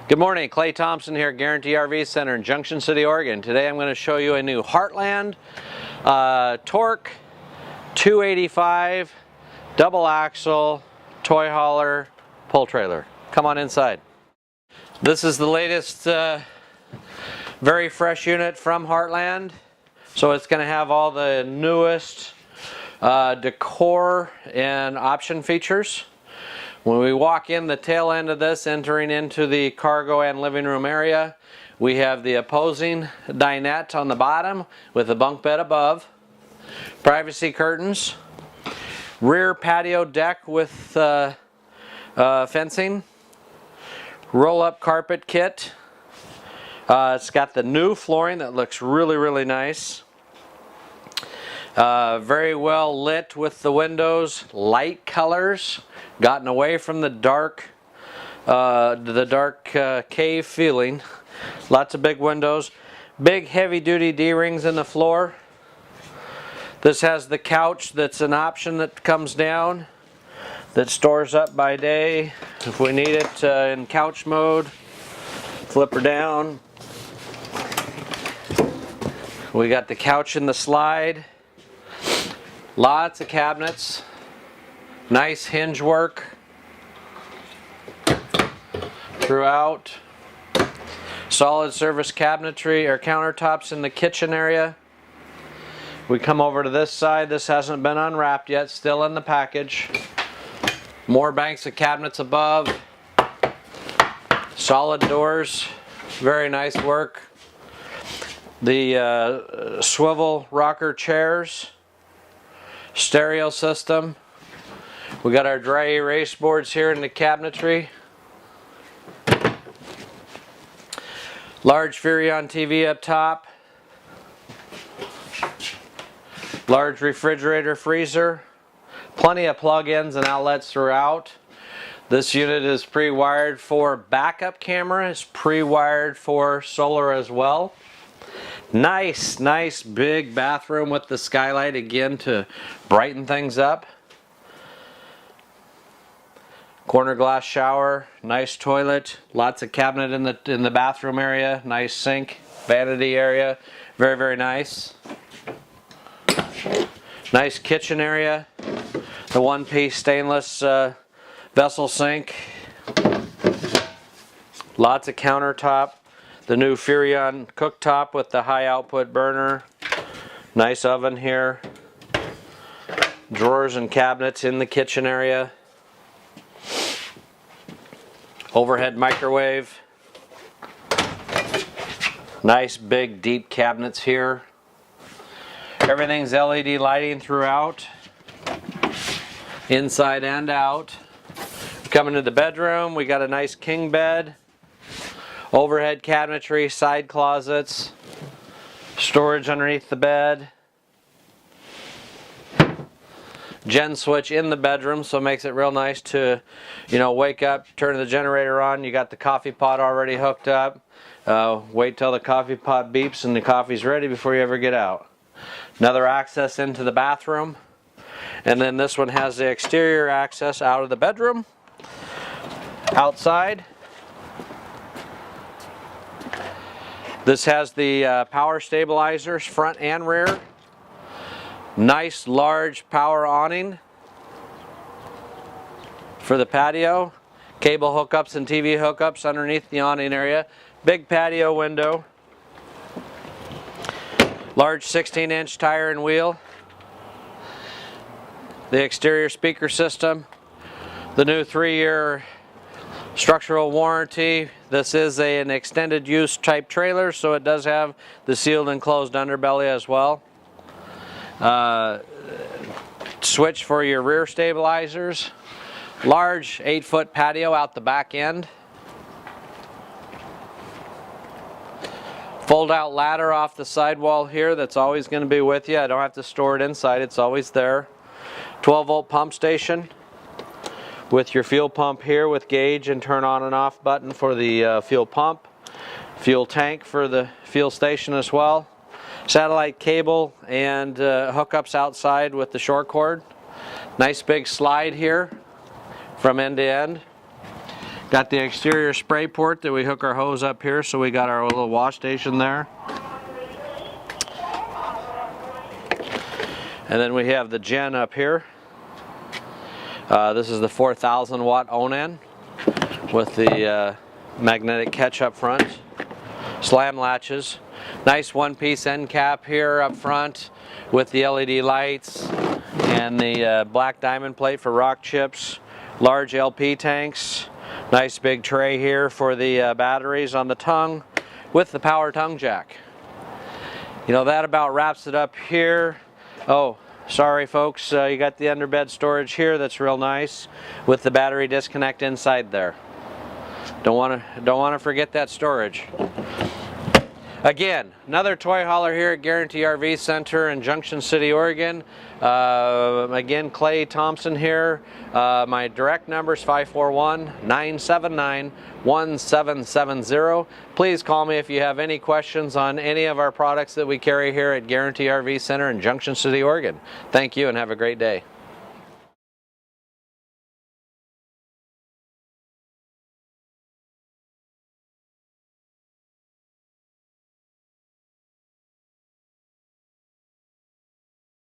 Good morning, Clay.Thompson here at Guaranty RV Center in Junction City, Oregon. Today I'm going to show you a new Heartland Torque 285 double axle toy hauler pull trailer. Come on inside. This is the latest very fresh unit from Heartland. So it's going to have all the newest decor and option features. When we walk in the tail end of this, entering into the cargo and living room area, we have the opposing dinette on the bottom with the bunk bed above, privacy curtains, rear patio deck with fencing, roll-up carpet kit. It's got the new flooring that looks really nice. Very well lit with the windows, light colors, gotten away from the dark cave feeling. Lots of big windows, big heavy-duty D-rings in the floor. This has the couch that's an option that comes down, that stores up by day if we need it in couch mode. Flip her down. We got the couch in the slide. Lots of cabinets, nice hinge work throughout, solid surface cabinetry or countertops in the kitchen area. We come over to this side. This hasn't been unwrapped yet, still in the package. More banks of cabinets above, solid doors, very nice work. The swivel rocker chairs, stereo system. We got our dry erase boards here in the cabinetry. Large Furrion TV up top. Large refrigerator freezer. Plenty of plug-ins and outlets throughout. This unit is pre-wired for backup camera. It's pre-wired for solar as well. Nice big bathroom with the skylight again to brighten things up. Corner glass shower, nice toilet, lots of cabinet in the bathroom area, nice sink, vanity area, very nice. Nice kitchen area, the one-piece stainless vessel sink. Lots of countertop. The new Furrion cooktop with the high output burner. Nice oven here. Drawers and cabinets in the kitchen area. Overhead microwave. Nice big deep cabinets here. Everything's LED lighting throughout. Inside and out. Coming to the bedroom, we got a nice king bed. Overhead cabinetry, side closets, storage underneath the bed. Gen switch in the bedroom, so it makes it real nice to, wake up, turn the generator on. You got the coffee pot already hooked up. Wait till the coffee pot beeps and the coffee's ready before you ever get out. Another access into the bathroom. And then this one has the exterior access out of the bedroom. Outside. This has the power stabilizers front and rear. Nice large power awning for the patio. Cable hookups and TV hookups underneath the awning area. Big patio window. Large 16-inch tire and wheel. The exterior speaker system. The new 3-year structural warranty. This is an extended use type trailer, so it does have the sealed and closed underbelly as well. Switch for your rear stabilizers. Large 8-foot patio out the back end. Fold out ladder off the sidewall here that's always going to be with you. I don't have to store it inside, it's always there. 12-volt pump station with your fuel pump here with gauge and turn on and off button for the fuel pump. Fuel tank for the fuel station as well. Satellite cable and hookups outside with the short cord. Nice big slide here from end to end. Got the exterior spray port that we hook our hose up here, so we got our little wash station there. And then we have the gen up here. This is the 4,000 watt Awning with the magnetic catch up front. Slam latches. Nice one-piece end cap here up front with the LED lights and the black diamond plate for rock chips. Large LP tanks. Nice big tray here for the batteries on the tongue with the power tongue jack. You know, that about wraps it up here. Oh, sorry folks, you got the underbed storage here that's real nice with the battery disconnect inside there. Don't want to forget that storage. Again, another toy hauler here at Guaranty RV Center in Junction City, Oregon. Again, Clay.Thompson here. My direct number is 541-979-1770. Please call me if you have any questions on any of our products that we carry here at Guaranty RV Center in Junction City, Oregon. Thank you and have a great day.